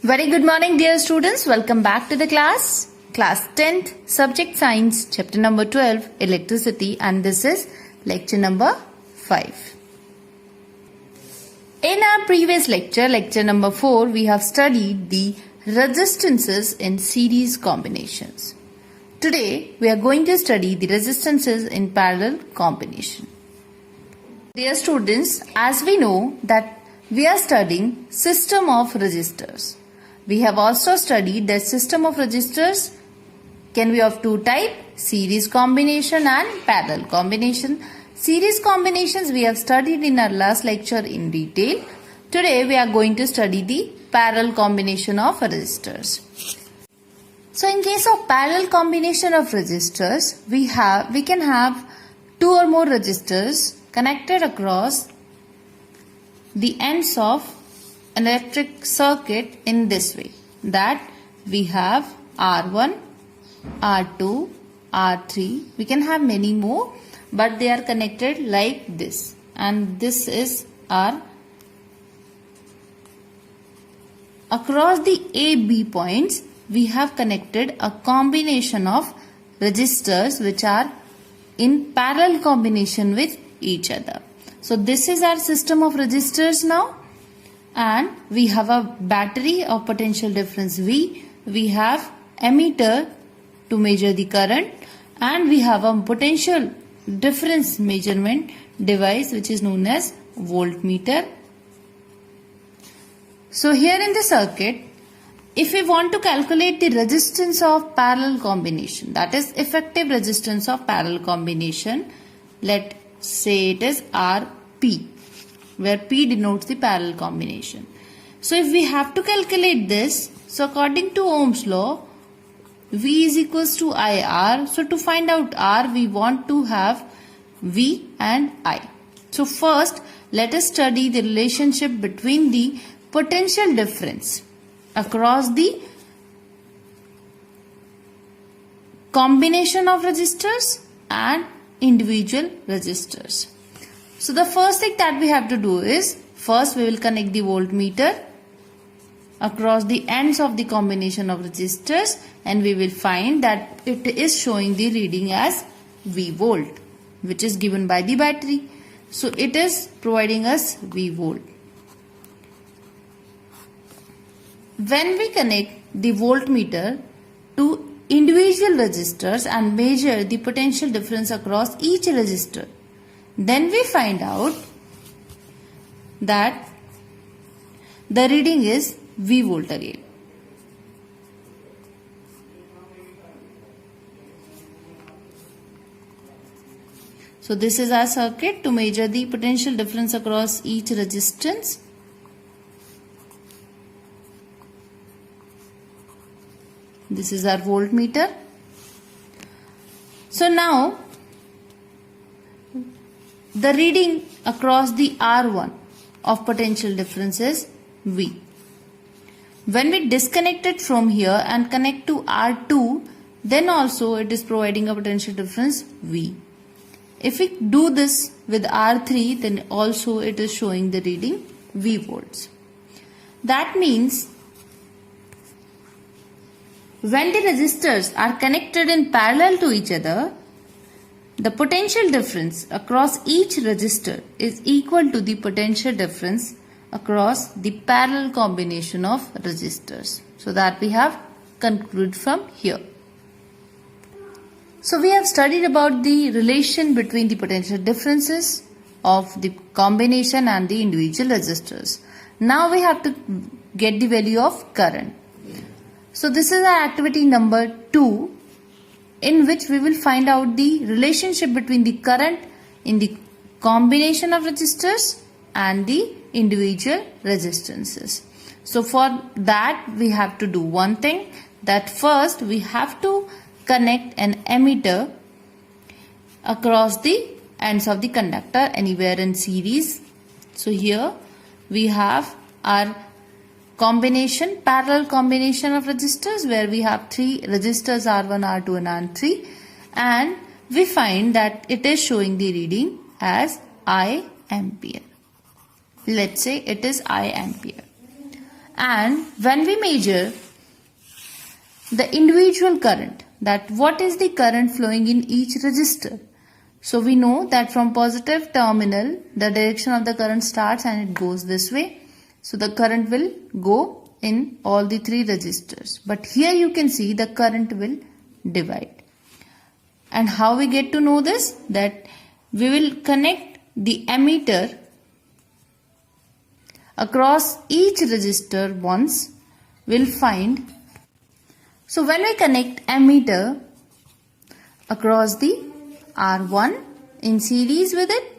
Very good morning, dear students. Welcome back to the class. Class 10th, Subject Science, Chapter number 12, Electricity, and this is lecture number 5. In our previous lecture, lecture number 4, we have studied the resistances in series combinations. Today, we are going to study the resistances in parallel combination. Dear students, as we know that we are studying system of resistors. We have also studied that system of resistors can be of two types, series combination and parallel combination. Series combinations we have studied in our last lecture in detail. Today we are going to study the parallel combination of resistors. So in case of parallel combination of resistors, we can have two or more resistors connected across the ends of an electric circuit in this way, that we have R1, R2, R3. We can have many more, but they are connected like this, and this is our across the AB points we have connected a combination of resistors which are in parallel combination with each other. So this is our system of resistors now, and we have a battery of potential difference V. We have ammeter to measure the current, and we have a potential difference measurement device which is known as voltmeter. So here in the circuit, if we want to calculate the resistance of parallel combination, that is effective resistance of parallel combination, let's say it is Rp, where P denotes the parallel combination. So if we have to calculate this, so according to Ohm's law, V is equals to IR. So to find out R, we want to have V and I. So first, let us study the relationship between the potential difference across the combination of resistors and individual resistors. So the first thing that we have to do is, first we will connect the voltmeter across the ends of the combination of resistors, and we will find that it is showing the reading as V volt, which is given by the battery. So it is providing us V volt. When we connect the voltmeter to individual resistors and measure the potential difference across each resistor, then we find out that the reading is V volt again. So this is our circuit to measure the potential difference across each resistance. This is our voltmeter. So now the reading across the R1 of potential difference is V. When we disconnect it from here and connect to R2, then also it is providing a potential difference V. If we do this with R3, then also it is showing the reading V volts. That means when the resistors are connected in parallel to each other, the potential difference across each resistor is equal to the potential difference across the parallel combination of resistors. So that we have concluded from here. So we have studied about the relation between the potential differences of the combination and the individual resistors. Now we have to get the value of current. So this is our activity number 2, in which we will find out the relationship between the current in the combination of resistors and the individual resistances. So for that we have to do one thing, that first we have to connect an ammeter across the ends of the conductor anywhere in series. So here we have our parallel combination of resistors, where we have three resistors R1, R2 and R3, and we find that it is showing the reading as I ampere. Let's say it is I ampere. And when we measure the individual current, that what is the current flowing in each resistor. So we know that from positive terminal, the direction of the current starts and it goes this way. So the current will go in all the three resistors. But here you can see the current will divide. And how we get to know this? That we will connect the ammeter across each resistor once. We'll find. So when we connect ammeter across the R1 in series with it,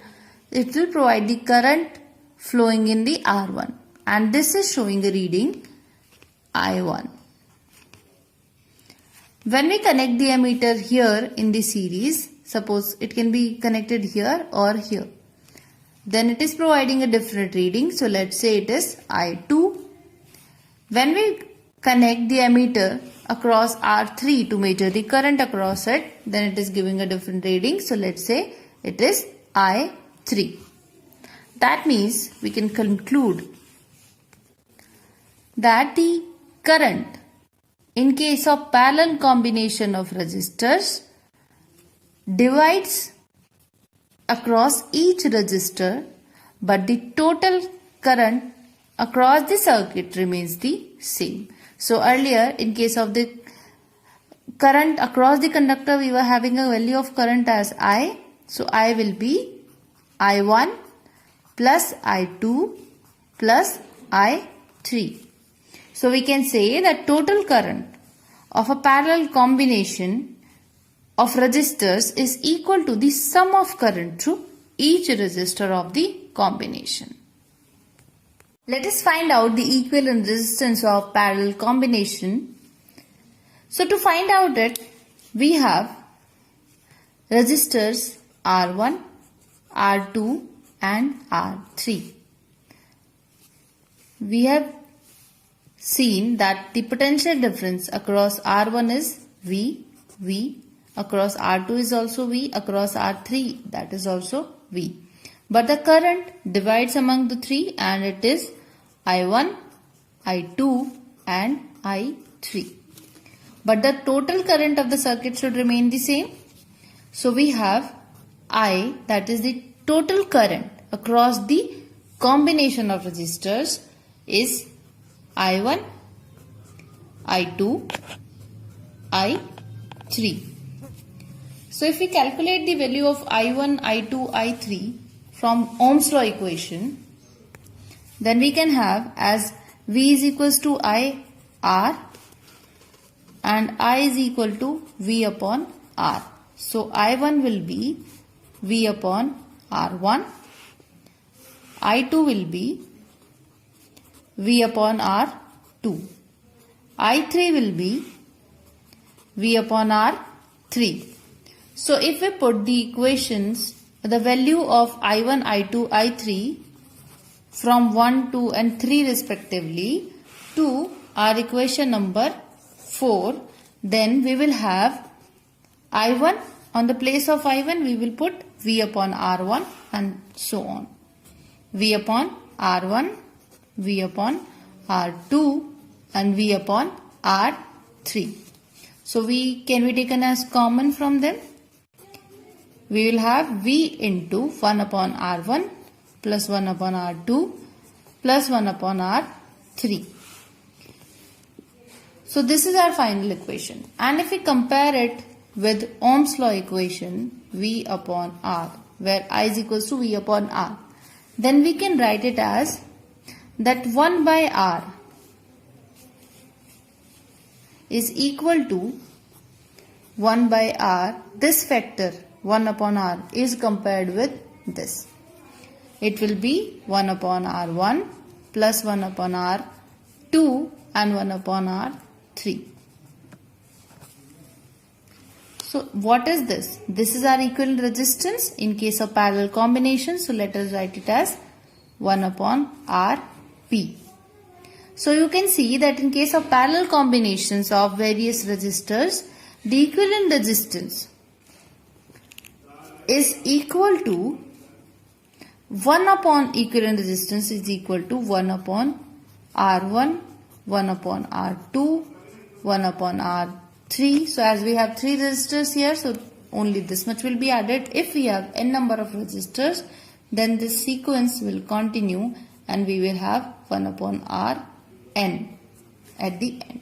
it will provide the current flowing in the R1. And this is showing a reading I1. When we connect the ammeter here in the series, suppose it can be connected here or here, then it is providing a different reading. So let's say it is I2. When we connect the ammeter across R3 to measure the current across it, then it is giving a different reading. So let's say it is I3. That means we can conclude that the current in case of parallel combination of resistors divides across each resistor, but the total current across the circuit remains the same. So earlier, in case of the current across the conductor, we were having a value of current as I. So I will be I1 plus I2 plus I3. So we can say that total current of a parallel combination of resistors is equal to the sum of current through each resistor of the combination. Let us find out the equivalent resistance of parallel combination. So to find out it, we have resistors R1, R2 and R3. We have seen that the potential difference across R1 is V, across R2 is also V, across R3 that is also V. But the current divides among the three and it is I1, I2 and I3. But the total current of the circuit should remain the same. So we have I, that is the total current across the combination of resistors, is I1, I2, I3. So if we calculate the value of I1, I2, I3 from Ohm's law equation, then we can have as V is equals to IR and I is equal to V upon R. So I1 will be V upon R1, I2 will be V upon R2, I3 will be V upon R3. So if we put the equations, the value of I1, I2, I3 from 1, 2 and 3 respectively to our equation number 4, then we will have I1, on the place of I1 we will put V upon R1 and so on. V upon R1, V upon R2 and V upon R3. So can be taken as common from them. We will have V into 1 upon R1 plus 1 upon R2 plus 1 upon R3. So this is our final equation. And if we compare it with Ohm's law equation, V upon R, where I is equals to V upon R, then we can write it as that 1 by R is equal to 1 by R. This factor 1 upon R is compared with this. It will be 1 upon R1 plus 1 upon R2 and 1 upon R3. So what is this? This is our equivalent resistance in case of parallel combination. So let us write it as 1 upon Rp. So you can see that in case of parallel combinations of various resistors, the equivalent resistance is equal to 1 upon equivalent resistance is equal to 1 upon R1, 1 upon R2, 1 upon R3. So as we have 3 resistors here, so only this much will be added. If we have n number of resistors, then this sequence will continue and we will have 1 upon Rn at the end.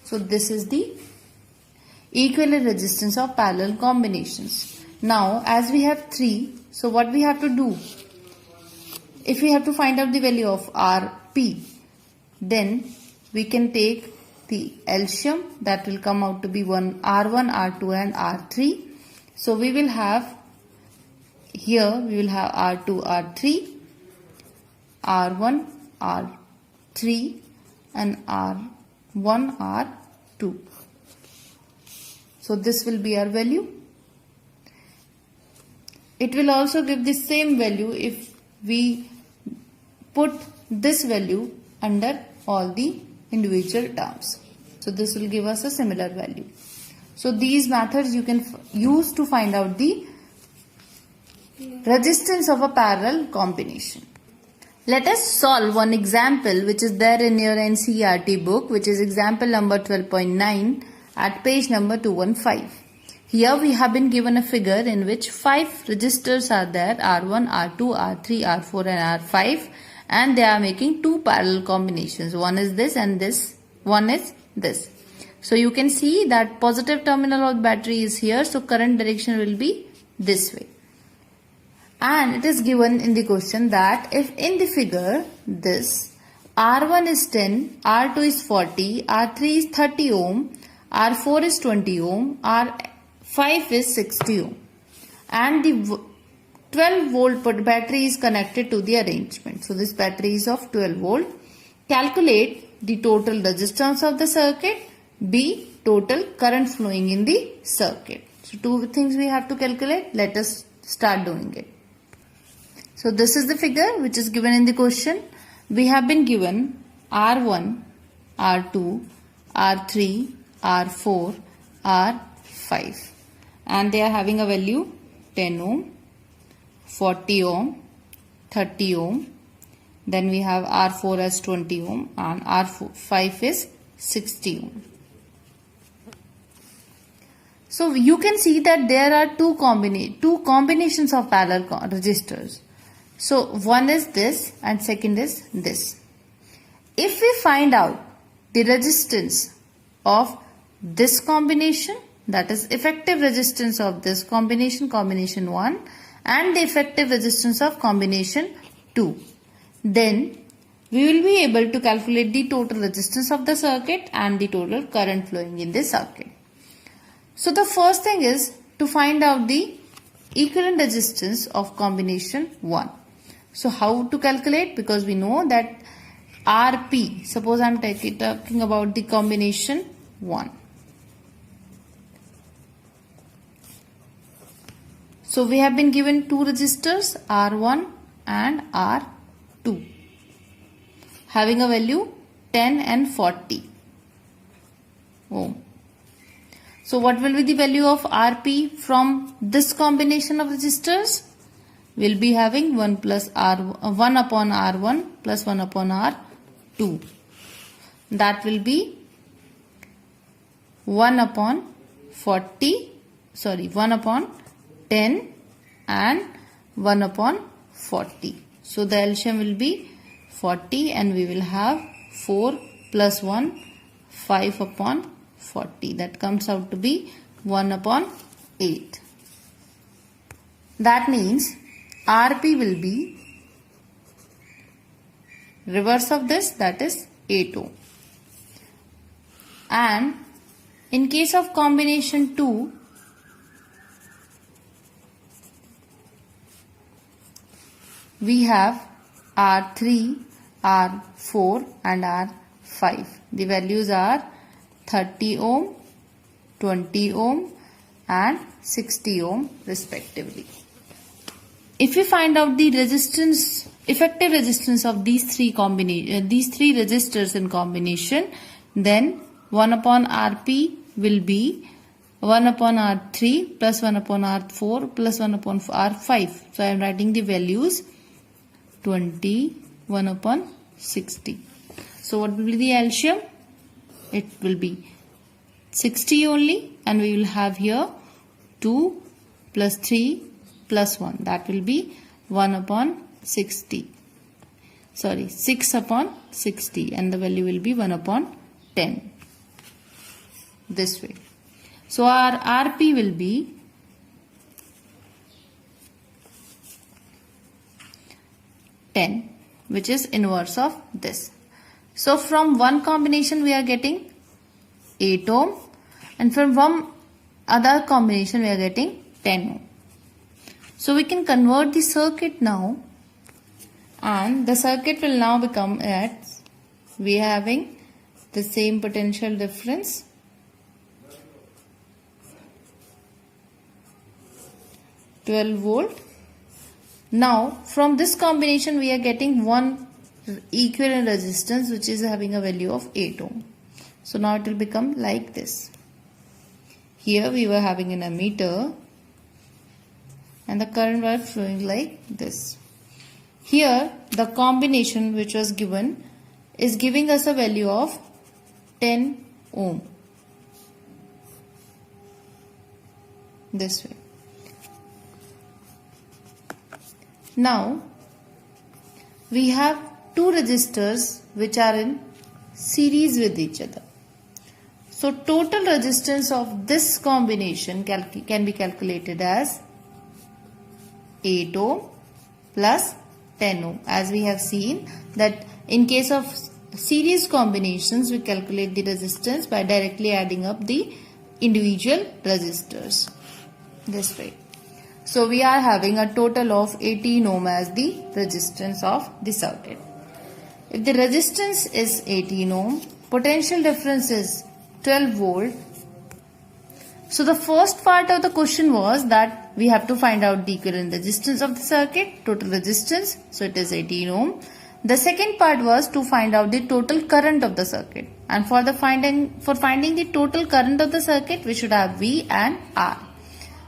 So this is the equivalent resistance of parallel combinations. Now as we have 3, so what we have to do? If we have to find out the value of Rp, then we can take the LCM, that will come out to be R1, R2 and R3. So we will have here we will have R2, R3, R1, R3 and R1, R2. So this will be our value. It will also give the same value if we put this value under all the individual terms. So this will give us a similar value. So these methods you can use to find out the resistance of a parallel combination. Let us solve one example which is there in your NCERT book, which is example number 12.9 at page number 215. Here we have been given a figure in which 5 resistors are there, R1, R2, R3, R4 and R5, and they are making 2 parallel combinations. One is this and this, one is this. So you can see that positive terminal of the battery is here, so current direction will be this way. And it is given in the question that if in the figure this R1 is 10, R2 is 40, R3 is 30 ohm, R4 is 20 ohm, R5 is 60 ohm, and the 12 volt battery is connected to the arrangement. So this battery is of 12 volt. Calculate the total resistance of the circuit. B, total current flowing in the circuit. So 2 things we have to calculate. Let us start doing it. So this is the figure which is given in the question. We have been given R1, R2, R3, R4, R5, and they are having a value 10 ohm, 40 ohm, 30 ohm. Then we have R4 as 20 ohm and R5 is 60 ohm. So you can see that there are two combinations of parallel resistors. So one is this and second is this. If we find out the resistance of this combination, that is effective resistance of this combination 1, and the effective resistance of combination 2, then we will be able to calculate the total resistance of the circuit and the total current flowing in the circuit. So the first thing is to find out the equivalent resistance of combination 1. So how to calculate? Because we know that Rp, suppose I am talking about the combination 1. So we have been given 2 resistors, R1 and R2, having a value 10 and 40 ohm. So what will be the value of Rp from this combination of resistors? We'll be having 1 upon R1 plus 1 upon R2. That will be 1 upon 10 and 1 upon 40. So the LCM will be 40 and we will have 4 plus 1, 5 upon 40. That comes out to be 1 upon 8. That means Rp will be reverse of this, that is 8 ohm. And in case of combination 2, we have R3, R4 and R5. The values are 30 ohm, 20 ohm and 60 ohm respectively. If we find out the effective resistance of these three resistors in combination, then 1 upon Rp will be 1 upon R3 plus 1 upon R4 plus 1 upon R5. So I am writing the values 20, 1 upon 60. So what will be the LCM? It will be 60 only, and we will have here 2 plus 3 plus 1. That will be 1 upon 60. Sorry, 6 upon 60, and the value will be 1 upon 10. This way. So our RP will be 10, which is inverse of this. So from one combination we are getting 8 ohm, and from one other combination we are getting 10 ohm. So we can convert the circuit now, and the circuit will now become at, we are having the same potential difference, 12 volt. Now from this combination we are getting one equivalent resistance which is having a value of 8 ohm. So now it will become like this. Here we were having an ammeter and the current was flowing like this. Here the combination which was given is giving us a value of 10 ohm. This way. Now we have two resistors which are in series with each other. So total resistance of this combination can be calculated as 8 ohm plus 10 ohm. As we have seen that in case of series combinations we calculate the resistance by directly adding up the individual resistors. This way. So we are having a total of 18 ohm as the resistance of the circuit. If the resistance is 18 ohm, potential difference is 12 volt. So the first part of the question was that we have to find out the equivalent resistance of the circuit, total resistance, so it is 18 ohm. The second part was to find out the total current of the circuit, and for finding the total current of the circuit we should have V and R.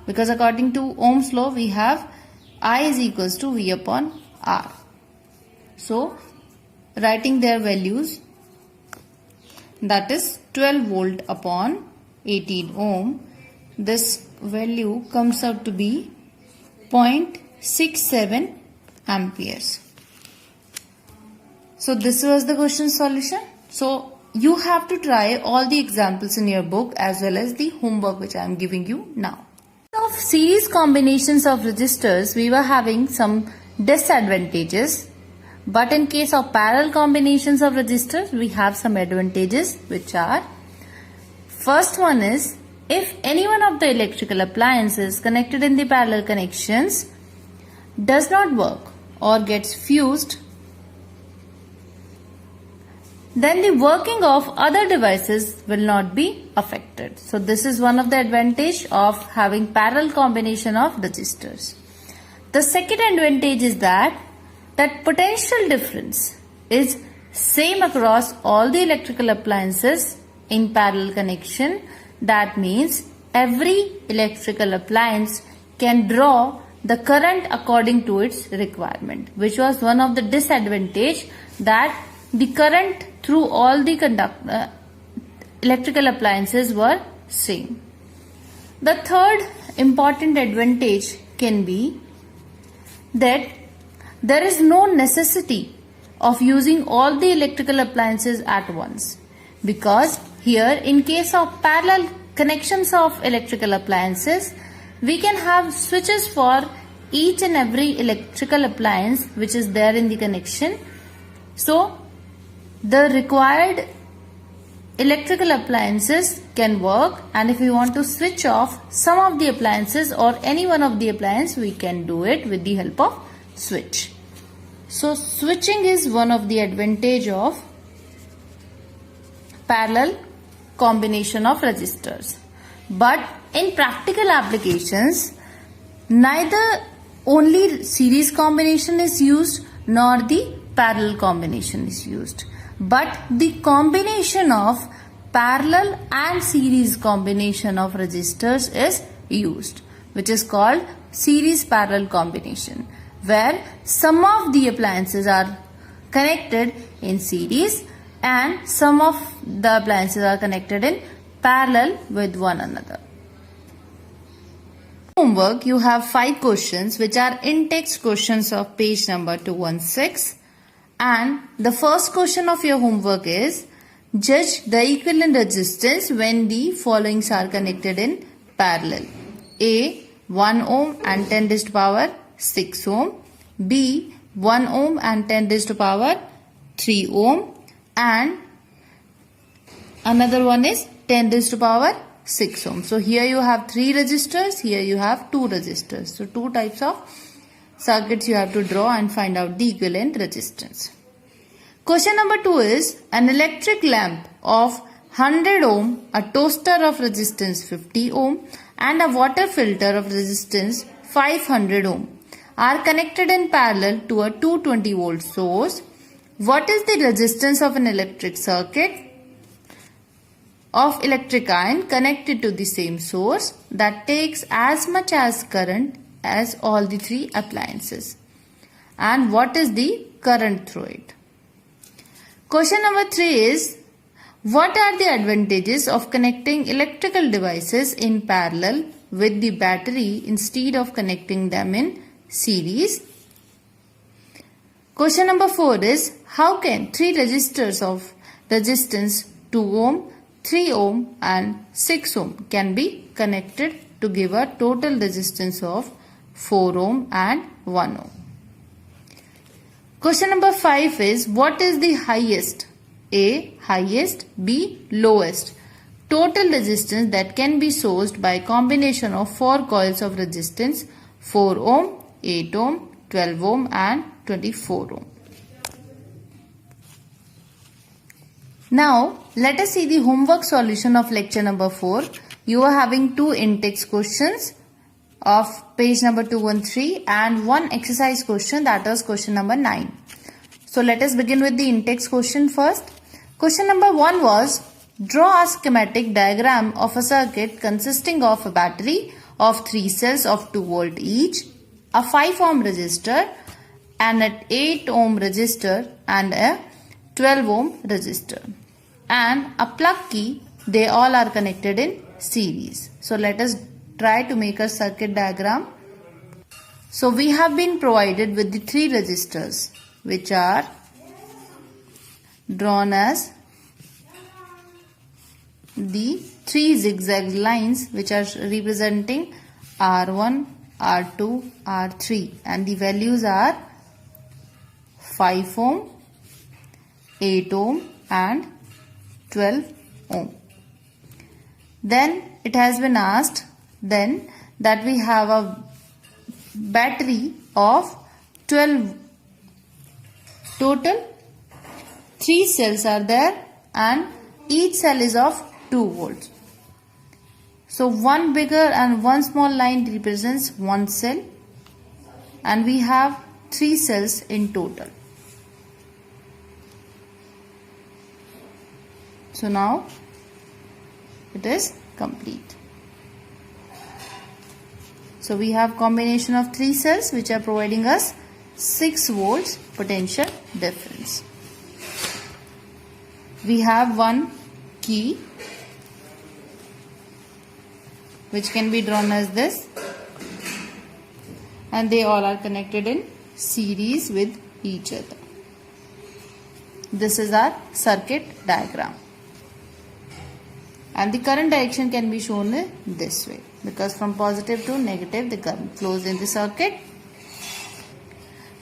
Because according to Ohm's law we have I is equals to V upon R. So writing their values, that is 12 volt upon 18 ohm, this value comes out to be 0.67 amperes. So this was the question solution. So you have to try all the examples in your book as well as the homework which I am giving you now. Of series combinations of resistors we were having some disadvantages, but in case of parallel combinations of resistors we have some advantages, which are, first one is, if any one of the electrical appliances connected in the parallel connections does not work or gets fused, then the working of other devices will not be affected. So this is one of the advantage of having parallel combination of resistors. The second advantage is that potential difference is same across all the electrical appliances in parallel connection. That means every electrical appliance can draw the current according to its requirement, which was one of the disadvantage, that the current through all the electrical appliances were same. The third important advantage can be that there is no necessity of using all the electrical appliances at once, because here in case of parallel connections of electrical appliances we can have switches for each and every electrical appliance which is there in the connection. So the required electrical appliances can work, and if we want to switch off some of the appliances or any one of the appliances, we can do it with the help of switch. So switching is one of the advantage of parallel combination of resistors. But in practical applications, neither only series combination is used nor the parallel combination is used, but the combination of parallel and series combination of resistors is used, which is called series parallel combination, where some of the appliances are connected in series and some of the appliances are connected in parallel with one another. Homework, you have 5 questions which are in-text questions of page number 216, and the first question of your homework is judge the equivalent resistance when the following are connected in parallel. A. 1 ohm and 10 raised to power 6 ohm. B. 1 ohm and 10 raised to power 3 ohm. And another one is 10 raised to power 6 ohm. So here you have 3 resistors, here you have 2 resistors. So 2 types of circuits you have to draw and find out the equivalent resistance. Question number 2 is an electric lamp of 100 ohm, a toaster of resistance 50 ohm and a water filter of resistance 500 ohm are connected in parallel to a 220 volt source. What is the resistance of an electric circuit of electric iron connected to the same source that takes as much as current as all the 3 appliances? And what is the current through it? Question number 3 is what are the advantages of connecting electrical devices in parallel with the battery instead of connecting them in series? Question number 4 is how can 3 resistors of resistance 2 ohm, 3 ohm and 6 ohm can be connected to give a total resistance of 4 ohm and 1 ohm? Question number 5 is what is the highest? A. Highest. B. Lowest total resistance that can be sourced by combination of 4 coils of resistance 4 ohm, 8 ohm, 12 ohm and 24 ohm. Now let us see the homework solution of lecture number 4. You are having 2 in-text questions of page number 213 and 1 exercise question, that is question number 9. So let us begin with the in-text question first. Question number 1 was draw a schematic diagram of a circuit consisting of a battery of 3 cells of 2 volt each, a 5 ohm resistor and an 8 ohm resistor and a 12 ohm resistor and a plug key. They all are connected in series. So let us try to make a circuit diagram. So we have been provided with the 3 resistors which are drawn as the 3 zigzag lines which are representing R1, R2, R3 and the values are 5 ohm, 8 ohm and 12 ohm. Then it has been asked then that we have a battery of 12 total 3 cells are there and each cell is of 2 volts. So one bigger and one small line represents one cell and we have 3 cells in total. So now it is complete. So we have combination of 3 cells which are providing us 6 volts potential difference. We have one key which can be drawn as this and they all are connected in series with each other. This is our circuit diagram and the current direction can be shown this way because from positive to negative the current flows in the circuit.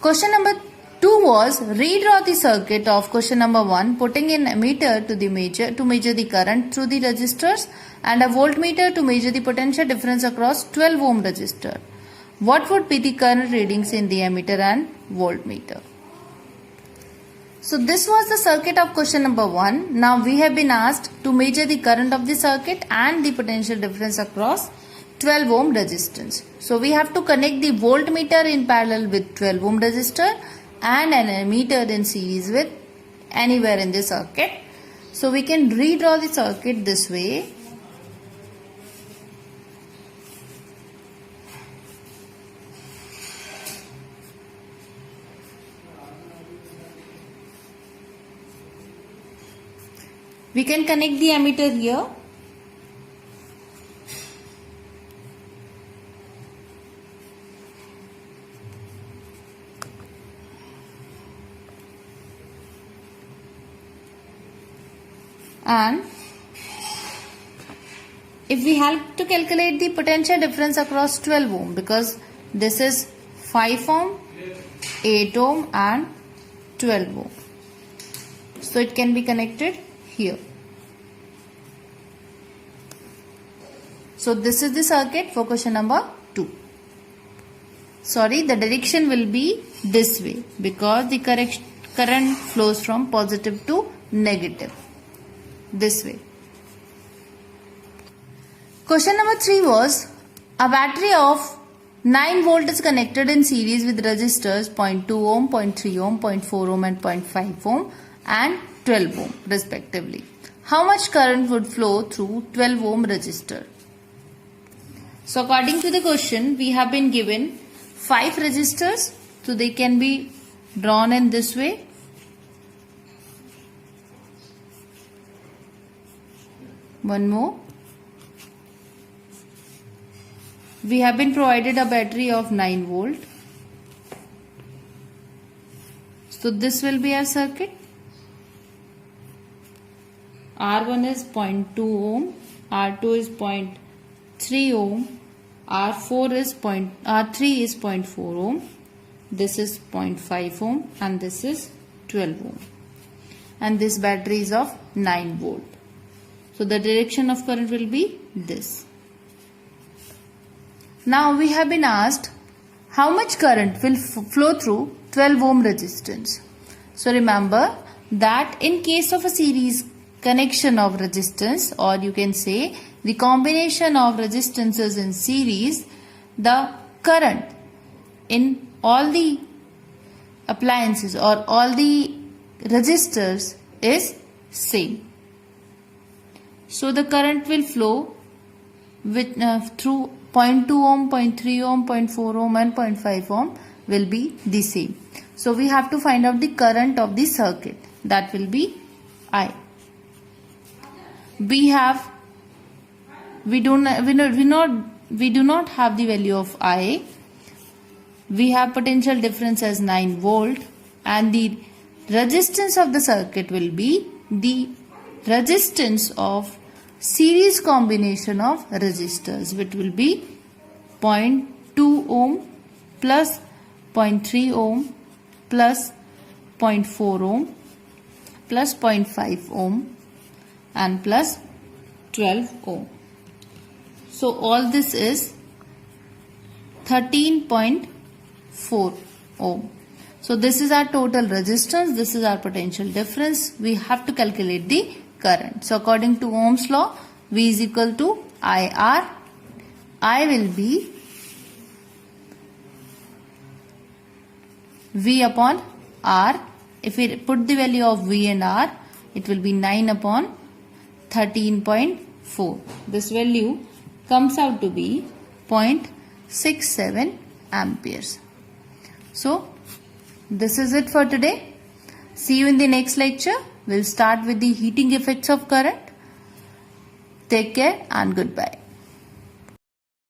Question number 2 was redraw the circuit of question number 1 putting in ammeter to measure the current through the resistors and a voltmeter to measure the potential difference across 12 ohm resistor. What would be the current readings in the ammeter and voltmeter? So this was the circuit of question number 1. Now we have been asked to measure the current of the circuit and the potential difference across 12 ohm resistance. So we have to connect the voltmeter in parallel with 12 ohm resistor and an ammeter in series with anywhere in the circuit. So we can redraw the circuit this way. We can connect the ammeter here. And if we have to calculate the potential difference across 12 ohm, because this is 5 ohm, 8 ohm and 12 ohm. So it can be connected here. So this is the circuit for question number 2. Sorry, the direction will be this way because the current flows from positive to negative. This way. Question number 3 was, a battery of 9 volt is connected in series with resistors 0.2 ohm, 0.3 ohm, 0.4 ohm and 0.5 ohm and 12 ohm respectively. How much current would flow through 12 ohm resistor? So according to the question, we have been given 5 resistors, so they can be drawn in this way. One more. We have been provided a battery of 9 volt. So this will be our circuit. R1 is 0.2 ohm, R2 is 0.3 ohm, R3 is 0.4 ohm, this is 0.5 ohm and this is 12 ohm. And this battery is of 9 volt. So the direction of current will be this. Now we have been asked how much current will flow through 12 ohm resistance. So remember that in case of a series connection of resistance, or you can say the combination of resistances in series, the current in all the appliances or all the resistors is same. So the current will flow with through 0.2 ohm, 0.3 ohm, 0.4 ohm and 0.5 ohm will be the same. So we have to find out the current of the circuit. That will be I. We do not have the value of I. We have potential difference as 9 volt and the resistance of the circuit will be the resistance of series combination of resistors, which will be 0.2 ohm plus 0.3 ohm plus 0.4 ohm plus 0.5 ohm and plus 12 ohm. So all this is 13.4 ohm. So this is our total resistance, this is our potential difference. We have to calculate the current. So according to Ohm's law, V is equal to IR. I will be V upon R. If we put the value of V and R, it will be 9 upon 13.4. This value comes out to be 0.67 amperes. So this is it for today. See you in the next lecture. We'll start with the heating effects of current. Take care and goodbye.